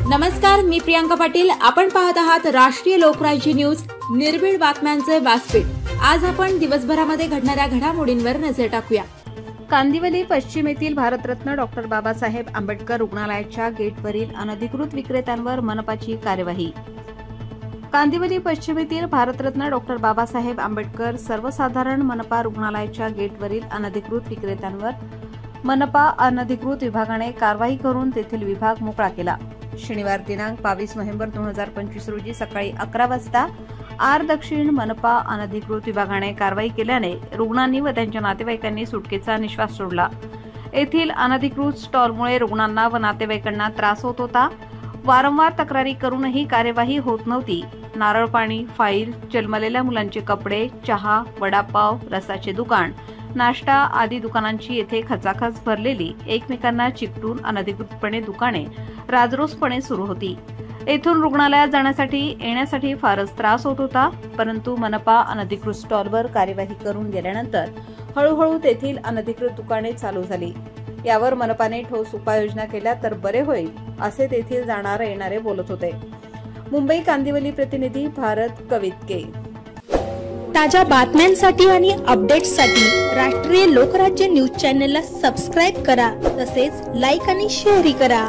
नमस्कार, मी प्रियांका पाटील। आपण पाहत आहात राष्ट्रीय लोकराज्य न्यूज, निर्भीड बातम्यांचे व्यासपीठ। आज आपण दिवसभरामध्ये घडणाऱ्या घडामोडींवर नजर टाकूया। कांदिवली पश्चिम येथील भारतरत्न डॉक्टर बाबासाहेब आंबेडकर रुग्णालयाच्या गेटवरील अनधिकृत विक्रेत्यांवर मनपाची कार्यवाही। कांदिवली पश्चिम येथील भारतरत्न डॉक्टर बाबासाहेब आंबेडकर सर्वसाधारण मनपा रुग्णालयाच्या गेटवरील अनधिकृत विक्रेत्यांवर मनपा अनधिकृत विभागाने कारवाई करून तेथील विभाग मोकळा केला। शनिवार दिनांक 22 नोव्हेंबर 2025 रोजी सकाळी 11 वाजता आर दक्षिण मनपा अनधिकृत विभागाने कारवाई केल्याने रुग्णांनी व त्यांच्या नातेवाईकांनी सुटकेचा निश्वास सोडला। येथील अनधिकृत स्टॉलमुळे रुग्णांना व नातेवाईकांना त्रास होत होता। वारंवार तक्रारी करूनही कार्यवाही होत नव्हती। नारळ पाणी, फाईल, जन्मलेल्या मुलांचे कपडे, चहा, वडापाव, रसाचे दुकान, नाश्ता आदी दुकानांची येथे खचाखच भरलेली एकमेकांना चिकटून अनधिकृतपणे दुकाने राजरोसपणे सुरू होती। येथून रुग्णालयात जाण्यासाठी येण्यासाठी फारच त्रास होत होता, परंतु मनपा अनधिकृत स्टॉलवर कार्यवाही करून गेल्यानंतर हळूहळू तेथील अनधिकृत दुकाने चालू झाली। यावर मनपाने ठोस उपाययोजना केल्या तर बरे होईल, असे तेथील जाणारे येणारे बोलत होते। मुंबई कांदिवली प्रतिनिधी भारत कवितके। ताज्या बातम्यांसाठी आणि अपडेट्ससाठी राष्ट्रीय लोकराज्य न्यूज चॅनलला सबस्क्राईब करा, तसेच लाईक आणि शेअर करा।